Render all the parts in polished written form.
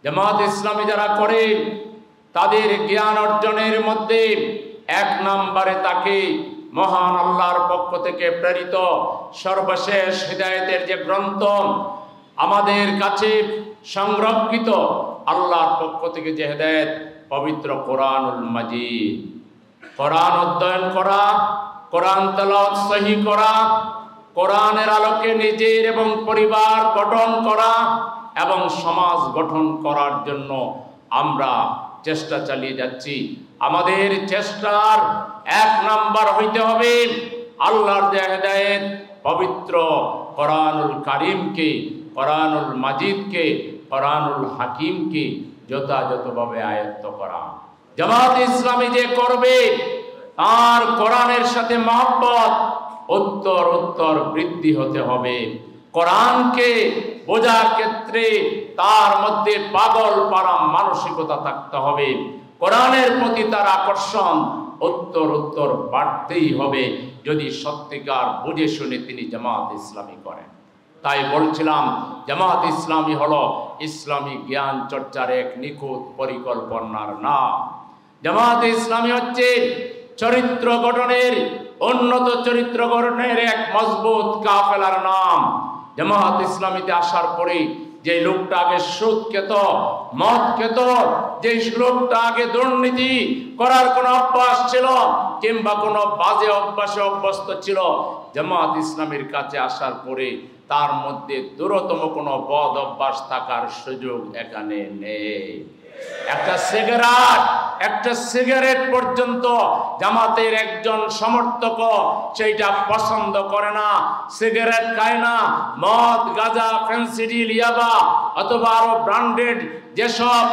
জামাত ইসলামী যারা করে তাদের জ্ঞান অর্জনের মধ্যে এক নম্বরে তাকে মহান আল্লাহর পক্ষ থেকে প্রেরিত সর্বশেষ হিদায়াতের যে গ্রন্থ আমাদের কাছে সংরক্ষিত আল্লাহর পক্ষ থেকে যে হিদায়াত পবিত্র কোরআনুল মাজিদ, কোরআন অধ্যয়ন করা, কোরআন তেলাওয়াত সহি করা, কোরআনের আলোকে নিজের এবং পরিবার গঠন করা এবং সমাজ গঠন করার জন্য আমরা চেষ্টা চালিয়ে যাচ্ছি। আমাদের চেষ্টার এক নাম্বার হইতে হবে আল্লাহর যে হিদায়াত পবিত্র কোরআনুল কারীমকে, কোরআনুল মাজিদকে, কোরআনুল হাকিমকে যথাযথভাবে আয়ত্ত করা। জামাত ইসলামী যে করবে তার কোরআনের সাথে মহব্বত উত্তর বৃদ্ধি হতে হবে। কোরআনকে বোঝার ক্ষেত্রে তার মধ্যে পাগল পারা মানসিকতা থাকতে হবে। কোরআনের প্রতি তার আকর্ষণ উত্তর বাড়তেই হবে যদি সত্যিকার বুঝে শুনে তিনি জামাত ইসলামী করেন। তাই বলছিলাম জামাত ইসলামী হলো ইসলামী জ্ঞান চর্চার এক নিখুঁত পরিকল্পনার নাম। জামাত ইসলামী হচ্ছে চরিত্র গঠনের, উন্নত চরিত্র গঠনের এক মজবুত কাফেলার নাম। জামাত ইসলামীতে আসার পরে যে লোকটা আগে সুদ খেত, মদ খেত, যে লোকটা আগে দুর্নীতি করার কোন অভ্যাস ছিল কিংবা কোনো বাজে অভ্যাসে অভ্যস্ত ছিল, জামাত ইসলামীর কাছে আসার পরে তার মধ্যে দূরতম কোনো বদ অভ্যাস থাকার সুযোগ এখানে নেই। একটা সিগারেট পর্যন্ত জামাতের একজন সমর্থক সেইটা পছন্দ করে না, সিগারেট খায় না। মদ, গাঁজা, ফেন্সিডিল, ইয়াবা অথবা আরো ব্র্যান্ডেড যেসব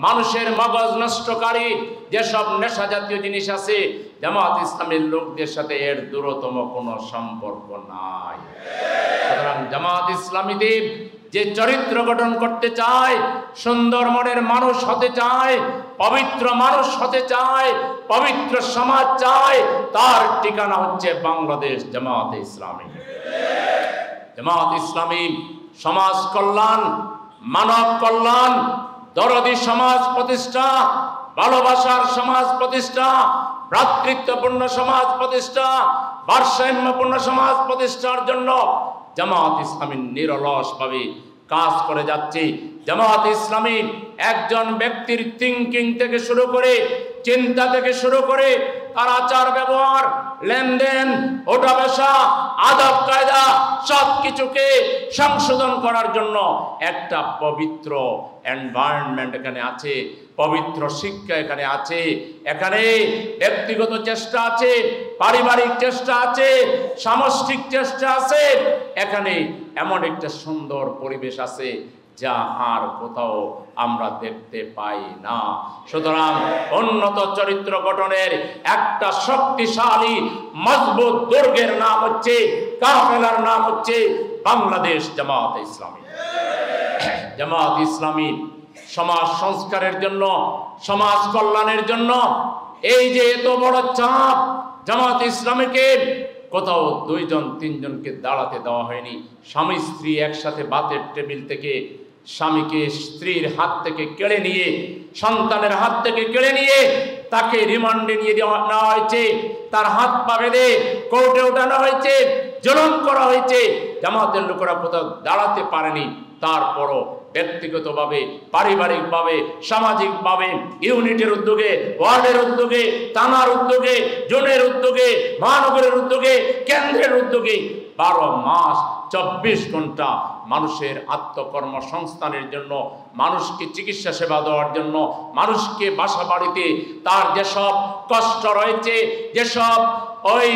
মানুষের মগজ নষ্টকারী যেসব নেশা জাতীয় জিনিস আছে, জামাত ইসলামের লোকদের সাথে এর দূরতম কোনো সম্পর্ক নাই। সুতরাং জামাত ইসলামীতে যে চরিত্র গঠন করতে চায়, সুন্দর মনের মানুষ হতে চায়, পবিত্র মানুষ হতে চায়, পবিত্র সমাজ চায়, তার ঠিকানা হচ্ছে বাংলাদেশ জামাত ইসলামী। জামাত ইসলামী সমাজ কল্যাণ, মানব কল্যাণ, দরদি সমাজ প্রতিষ্ঠা, ভালোবাসার সমাজ প্রতিষ্ঠা, ভ্রাতৃত্বপূর্ণ সমাজ প্রতিষ্ঠা, ভারসাম্যপূর্ণ সমাজ প্রতিষ্ঠার জন্য জামাত ইসলামী নিরলসভাবে কাজ করে যাচ্ছে। জামাত ইসলামী একজন ব্যক্তির থিঙ্কিং থেকে শুরু করে, চিন্তা থেকে শুরু করে, তার আচার ব্যবহার, লেনদেন, ওঠা বসা, আদব কায়দা সবকিছুকে সংশোধন করার জন্য একটা পবিত্র এনভায়রনমেন্ট এখানে আছে, পবিত্র শিক্ষা এখানে আছে। এখানে ব্যক্তিগত চেষ্টা আছে, পারিবারিক চেষ্টা আছে, সামষ্টিক চেষ্টা আছে। এখানে এমন একটা সুন্দর পরিবেশ আছে যা আর কোথাও আমরা দেখতে পাই না। সুতরাং উন্নত চরিত্র গঠনের একটা শক্তিশালী মজবুত দুর্গের নাম হচ্ছে, কাফেলার নাম হচ্ছে বাংলাদেশ জামাত ইসলামী। জামাত ইসলামী সমাজ সংস্কারের জন্য, সমাজ কল্যাণের জন্য এই যে এত বড় চাপ, জামাত ইসলামীকে কোথাও 2-3জনকে দাঁড়াতে দেওয়া হয়নি। স্বামী স্ত্রী একসাথে ভাতের টেবিল থেকে স্বামীকে স্ত্রীর হাত থেকে কেড়ে নিয়ে, সন্তানের হাত থেকে কেড়ে নিয়ে তাকে রিমান্ডে নিয়ে নেওয়া হয়েছে, তার হাত পা বেঁধে কোর্টে ওঠানো হয়েছে, জুলুম করা হয়েছে। জামাতের লোকেরা কোথাও দাঁড়াতে পারেনি। তারপরও ব্যক্তিগতভাবে, পারিবারিকভাবে, সামাজিকভাবে, ইউনিটের উদ্যোগে, ওয়ার্ডের উদ্যোগে, থানার উদ্যোগে, জোনের উদ্যোগে, মহানগরের উদ্যোগে, কেন্দ্রের উদ্যোগে 12 মাস 24 ঘন্টা মানুষের আত্মকর্মসংস্থানের জন্য, মানুষকে চিকিৎসা সেবা দেওয়ার জন্য, মানুষকে বাসা বাড়িতে তার যেসব কষ্ট রয়েছে, যেসব ওই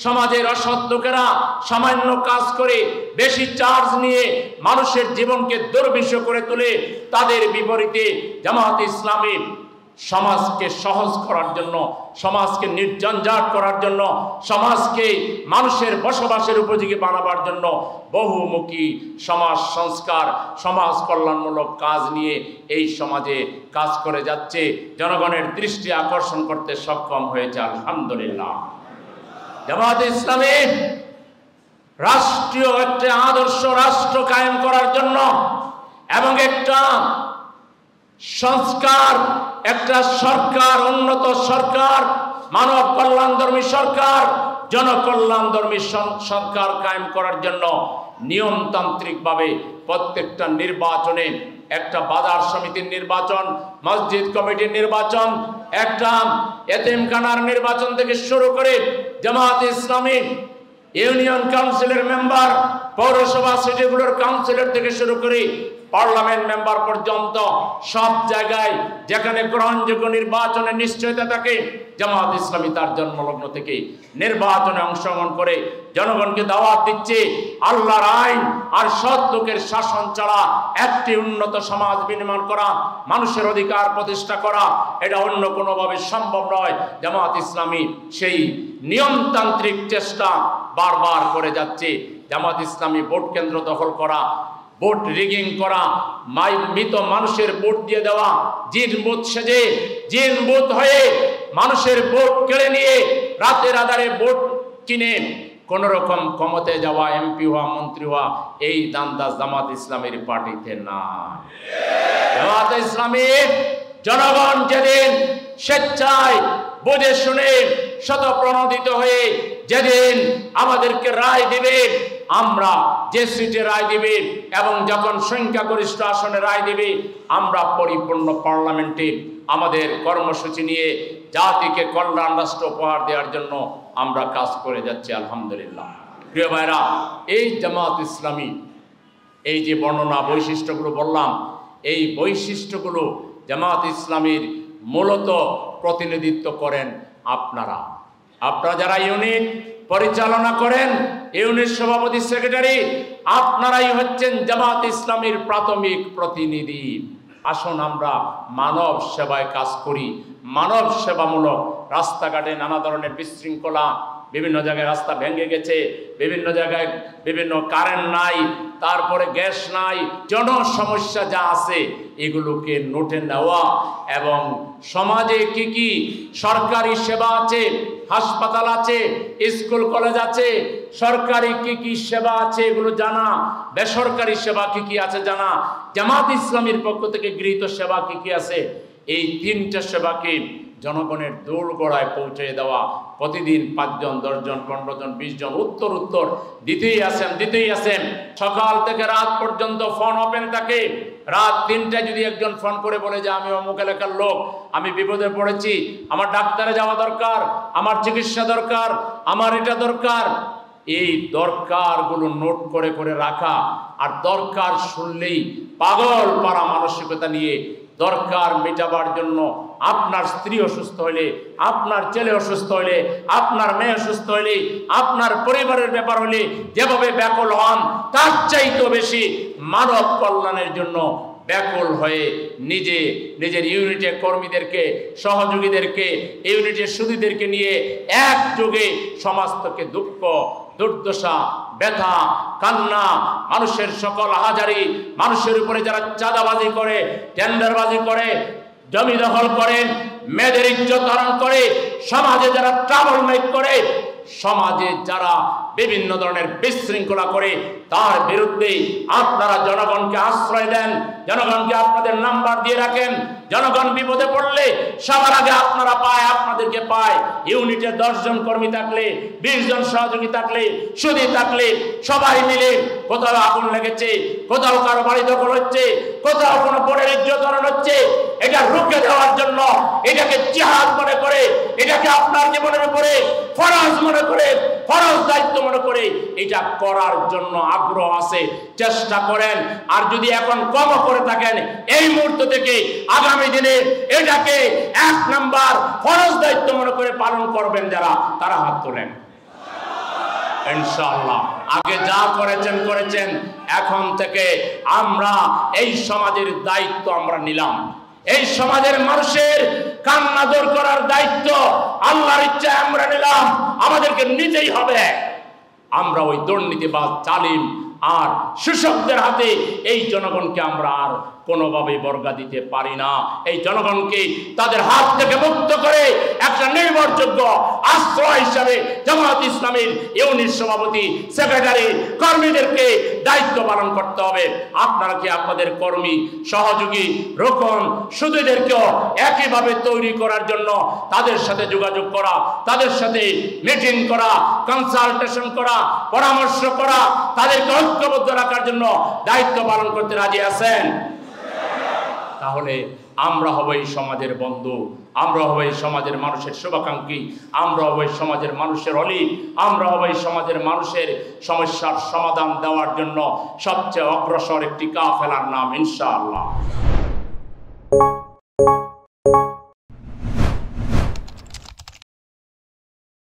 সমাজের অসৎ লোকেরা সামান্য কাজ করে বেশি চার্জ নিয়ে মানুষের জীবনকে দুর্বিষহ করে তোলে, তাদের বিপরীতে জামাত ইসলামী সমাজকে সহজ করার জন্য, সমাজকে নির্জঞ্জাট করার জন্য, সমাজকে মানুষের বসবাসের উপযোগী বানাবার জন্য বহুমুখী সমাজ সংস্কার, সমাজ কল্যাণমূলক কাজ নিয়ে এই সমাজে কাজ করে যাচ্ছে। জনগণের দৃষ্টি আকর্ষণ করতে সক্ষম হয়েছে আলহামদুলিল্লাহ। জামাত ইসলামী রাষ্ট্রীয় একটা আদর্শ রাষ্ট্র কায়েম করার জন্য এবং একটা সংস্কার, একটা সরকার, উন্নত সরকার, মানব কল্যাণধর্মী সরকার, জনকল্যাণধর্মী সরকার কায়েম করার জন্য নিয়মতান্ত্রিকভাবে প্রত্যেকটা নির্বাচনে, একটা বাজার সমিতির নির্বাচন, মসজিদ কমিটির নির্বাচন, একটা এতিমখানার নির্বাচন থেকে শুরু করে জামাত ইসলামী ইউনিয়ন কাউন্সিলের মেম্বার, পৌরসভা সিটিগুলোর কাউন্সিলর থেকে শুরু করে পার্লামেন্ট মেম্বার পর্যন্ত সব জায়গায় যেখানে গ্রহণযোগ্য নির্বাচনের নিশ্চয়তা থাকে, জামাত ইসলামী তার জন্মলগ্ন থেকে নির্বাচনে অংশগ্রহণ করে জনগণকে দাওয়াত দিচ্ছে আল্লাহর আইন আর সৎ লোকের শাসন ছাড়া একটি উন্নত সমাজ বিনির্মাণ করা, মানুষের অধিকার প্রতিষ্ঠা করা, এটা অন্য কোনোভাবে সম্ভব নয়। জামাত ইসলামী সেই নিয়মতান্ত্রিক চেষ্টা বারবার করে যাচ্ছে। জামাত ইসলামী ভোট কেন্দ্র দখল করা, ভোট রিগিং করা, মৃত মানুষের ভোট দিয়ে দেওয়া, জিন বুথ সেজে জিন বুথ হয়ে মানুষের ভোট কেড়ে নিয়ে রাতের আধারে ভোট কিনে কোন রকম ক্ষমতায় যাওয়া, এমপি হওয়া, মন্ত্রী হওয়া, এই দান্দাজ জামাত ইসলামের পার্টিতে না। জামাত ইসলামী জনগণ যেদিন স্বেচ্ছায় বুঝে শুনে শতপ্রণোদিত হয়ে যেদিন আমাদেরকে রায় দিবে, আমরা যে সিটে রায় দিবে এবং যখন সংখ্যাগরিষ্ঠ আসনে রায় দিবে, আমরা পরিপূর্ণ পার্লামেন্টে আমাদের কর্মসূচি নিয়ে জাতিকে কল্যাণ রাষ্ট্র উপহার দেওয়ার জন্য আমরা কাজ করে যাচ্ছি আলহামদুলিল্লাহ। প্রিয় ভাইরা, এই জামাত ইসলামী এই যে বর্ণনা বৈশিষ্ট্যগুলো বললাম, এই বৈশিষ্ট্যগুলো জামাত ইসলামীর মূলত প্রতিনিধিত্ব করেন আপনারা যারা ইউনিট পরিচালনা করেন, ইউনিট সভাপতি, সেক্রেটারি, আপনারাই হচ্ছেন জামাত ইসলামীর প্রাথমিক প্রতিনিধি। আসুন আমরা মানব সেবায় কাজ করি, মানব সেবামূলক। রাস্তাঘাটে নানা ধরনের বিশৃঙ্খলা, বিভিন্ন জায়গায় রাস্তা ভেঙে গেছে, বিভিন্ন জায়গায় বিভিন্ন কারেন্ট নাই, তারপরে গ্যাস নাই, জনসমস্যা যা আছে এগুলোকে নোটে নেওয়া এবং সমাজে কি কি সরকারি সেবা আছে, হাসপাতাল আছে, স্কুল কলেজ আছে, সরকারি কি কি সেবা আছে এগুলো জানা, বেসরকারি সেবা কি কি আছে জানা, জামাত ইসলামীর পক্ষ থেকে গৃহীত সেবা কি কি আছে, এই তিনটা সেবাকে জনগণের দোরগোড়ায় পৌঁছে দেওয়া। প্রতিদিন 5 জন, 10 জন, 15 জন, 20 জন উত্তর দিতেই আছেন। সকাল থেকে রাত পর্যন্ত ফোন ওপেন থাকে। রাত 3টায় যদি একজন ফোন করে বলে যে আমি অমুক এলাকার লোক, আমি বিপদে পড়েছি, আমার ডাক্তারে যাওয়া দরকার, আমার চিকিৎসা দরকার, আমার এটা দরকার, এই দরকারগুলো নোট করে করে রাখা, আর দরকার শুনলেই পাগল পারা মানসিকতা নিয়ে দরকার মেটাবার জন্য আপনার স্ত্রী অসুস্থ হইলে, আপনার ছেলে অসুস্থ হইলে, আপনার মেয়ে অসুস্থ হইলে, আপনার পরিবারের ব্যাপার হলে যেভাবে ব্যাকুল হন, তার চাইতে বেশি মানব কল্যাণের জন্য ব্যাকুল হয়ে নিজের ইউনিটের কর্মীদেরকে, সহযোগীদেরকে, ইউনিটের সুধীদেরকে নিয়ে একযোগে সমাজ থেকে দুঃখ, দুর্দশা, ব্যথা, কান্না, মানুষের সকল হাজারি, মানুষের উপরে যারা চাঁদাবাজি করে, টেন্ডারবাজি করে, জমি দখল করেন, মেয়েদের ইজ্জত হরণ করে, সমাজে যারা ট্রাবল মেক করে, সমাজে যারা বিভিন্ন ধরনের বিশৃঙ্খলা করে, তার বিরুদ্ধে আপনারা জনগণকে আশ্রয় দেন, জনগণকে আপনাদের নাম্বার দিয়ে রাখেন। জনগণ বিপদে পড়লে সবার আগে আপনাদেরকে পায়। ইউনিটে 10 জন কর্মী থাকলে, 20 জন সহযোগী থাকলে, সুধী থাকলে, সবাই মিলে কোথাও আগুন লেগেছে, কোথাও কারো বাড়ি দখল হচ্ছে, কোথাও কোনো বোনের ইজ্জত হরণ হচ্ছে, এটা রুখে দেওয়ার জন্য, এটাকে জিহাদ মনে করে, এটাকে আপনার জীবনের উপরে ফরজ মনে করে, ফরজ দায়িত্ব মনে করে এটা করার জন্য আগ্রহ আছে, চেষ্টা করেন। আর যদি এখন কম করে থাকেন, এই মুহূর্ত থেকে আগামী দিনে এটাকে 1 নাম্বার ফরজ দায়িত্ব মনে করে পালন করবেন যারা, তারা হাত তোলেন ইনশাআল্লাহ। আগে যা করেছেন, এখন থেকে আমরা এই সমাজের দায়িত্ব আমরা নিলাম। এই সমাজের মানুষের কান্না দূর করার দায়িত্ব আল্লাহর ইচ্ছায় আমরা নিলাম, আমাদেরকে নিতেই হবে। আমরা ওই দুর্নীতিবাজ, জালিম আর শোষকদের হাতে এই জনগণকে আমরা আর কোনোভাবেই বর্গা দিতে পারি না। এই জনগণকে তাদের হাত থেকে মুক্ত করে একটা নির্ভরযোগ্য আশ্রয় হিসাবে জামাত ইসলামীর ইউনিট সভাপতি, সেক্রেটারি, কর্মীদেরকে দায়িত্ব পালন করতে হবে। আপনারা কি আপনাদের কর্মী, সহযোগী, রোকন সুদীদেরকেও একইভাবে তৈরি করার জন্য তাদের সাথে যোগাযোগ করা, তাদের সাথে মিটিং করা, কনসালটেশন করা, পরামর্শ করা, তাদেরকে ঐক্যবদ্ধ রাখার জন্য দায়িত্ব পালন করতে রাজি আছেন? তাহলে আমরা হব এই সমাজের বন্ধু, আমরা হব এই সমাজের মানুষের শুভাকাঙ্ক্ষী, আমরা হব এই সমাজের মানুষের অলি, আমরা হব এই সমাজের মানুষের সমস্যার সমাধান দেওয়ার জন্য সবচেয়ে অগ্রসর একটি কাফেলার নাম ইনশাআল্লাহ।